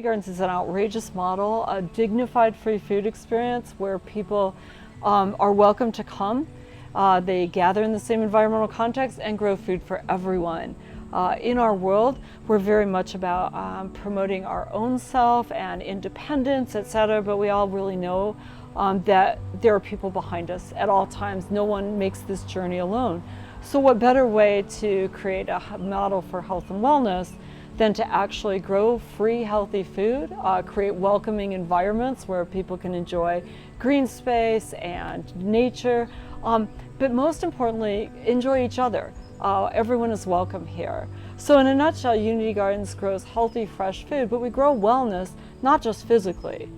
Gardens is an outrageous model, a dignified free food experience where people are welcome to come. They gather in the same environmental context and grow food for everyone. In our world, we're very much about promoting our own self and independence, etc., but we all really know that there are people behind us at all times. No one makes this journey alone. So what better way to create a model for health and wellness than to actually grow free, healthy food, create welcoming environments where people can enjoy green space and nature, but most importantly, enjoy each other. Everyone is welcome here. So in a nutshell, Unity Gardens grows healthy, fresh food, but we grow wellness not just physically,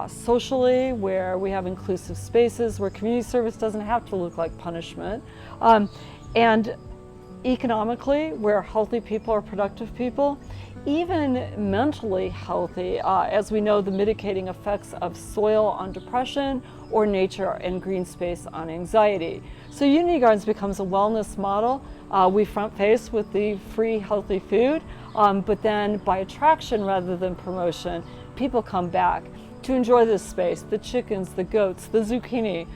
socially, where we have inclusive spaces, where community service doesn't have to look like punishment, and economically, where healthy people are productive people, even mentally healthy, as we know the mitigating effects of soil on depression or nature and green space on anxiety. So Unity Gardens becomes a wellness model. We front face with the free, healthy food, but then by attraction rather than promotion, people come back to enjoy this space, the chickens, the goats, the zucchini.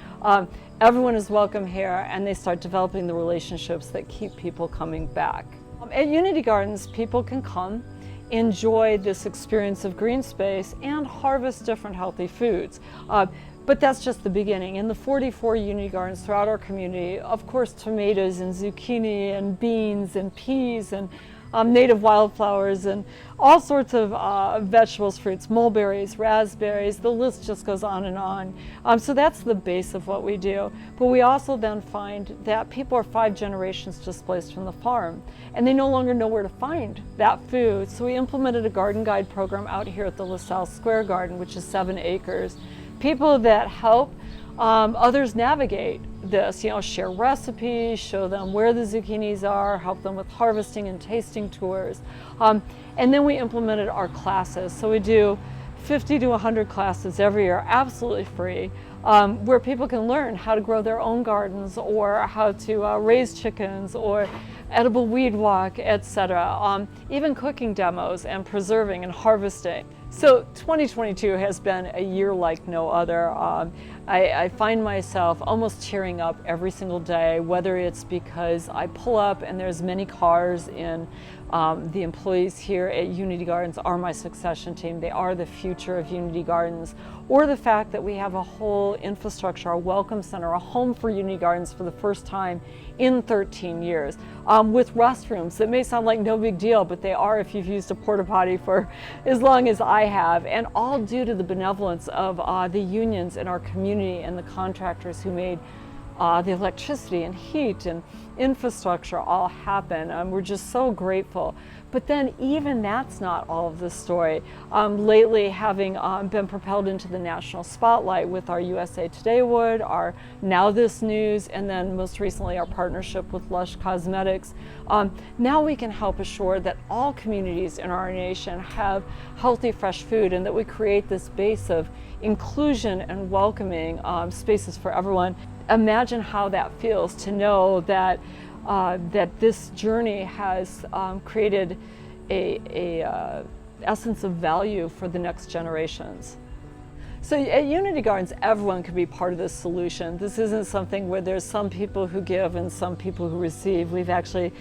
Everyone is welcome here, and they start developing the relationships that keep people coming back. At Unity Gardens, people can come, enjoy this experience of green space, and harvest different healthy foods. But that's just the beginning. In the 44 Unity Gardens throughout our community, of course, tomatoes and zucchini and beans and peas and native wildflowers and all sorts of vegetables, fruits, mulberries, raspberries, the list just goes on and on. So that's the base of what we do. But we also then find that people are 5 generations displaced from the farm, and they no longer know where to find that food. So we implemented a garden guide program out here at the LaSalle Square Garden, which is 7 acres. People that help others navigate this, share recipes, show them where the zucchinis are, help them with harvesting and tasting tours. And then we implemented our classes. So we do 50 to 100 classes every year, absolutely free, where people can learn how to grow their own gardens or how to raise chickens or edible weed walk, etc. Even cooking demos and preserving and harvesting. So 2022 has been a year like no other. I find myself almost tearing up every single day, whether it's because I pull up and there's many cars in the employees here at Unity Gardens are my succession team. They are the future of Unity Gardens. Or the fact that we have a whole infrastructure, a welcome center, a home for Unity Gardens for the first time in 13 years, with restrooms that may sound like no big deal, but they are if you've used a porta potty for as long as I have, and all due to the benevolence of the unions in our community and the contractors who made the electricity and heat and infrastructure all happen. We're just so grateful. But then even that's not all of the story. Lately, having been propelled into the national spotlight with our USA Today Award, our Now This News, and then most recently our partnership with Lush Cosmetics, now we can help assure that all communities in our nation have healthy, fresh food, and that we create this base of inclusion and welcoming spaces for everyone. Imagine how that feels to know that that this journey has created a essence of value for the next generations. So at Unity Gardens, everyone can be part of this solution. This isn't something where there's some people who give and some people who receive. We've actually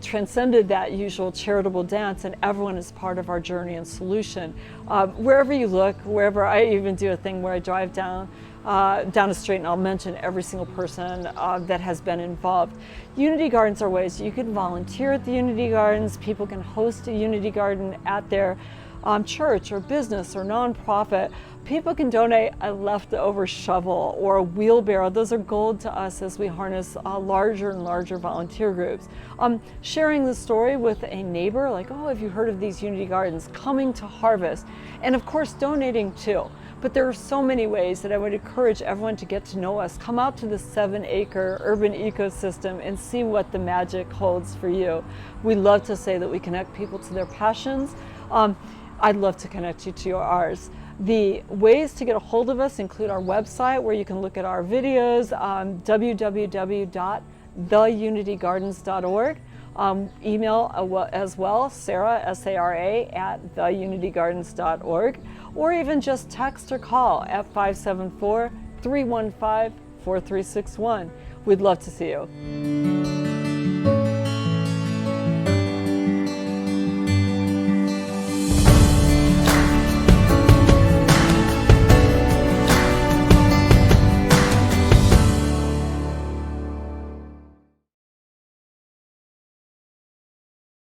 transcended that usual charitable dance, and everyone is part of our journey and solution. Wherever you look, wherever, I even do a thing where I drive down a street and I'll mention every single person that has been involved. Unity Gardens are ways you can volunteer at the Unity Gardens. People can host a Unity Garden at their church or business or nonprofit. People can donate a leftover shovel or a wheelbarrow. Those are gold to us as we harness larger and larger volunteer groups. Sharing the story with a neighbor, like, oh, have you heard of these Unity Gardens? Coming to harvest. And of course, donating too. But there are so many ways that I would encourage everyone to get to know us. Come out to the 7-acre urban ecosystem and see what the magic holds for you. We love to say that we connect people to their passions. I'd love to connect you to ours. The ways to get a hold of us include our website, where you can look at our videos, theunitygardens.org. Email as well, Sara, S-A-R-A, at theunitygardens.org, or even just text or call at 574-315-4361. We'd love to see you.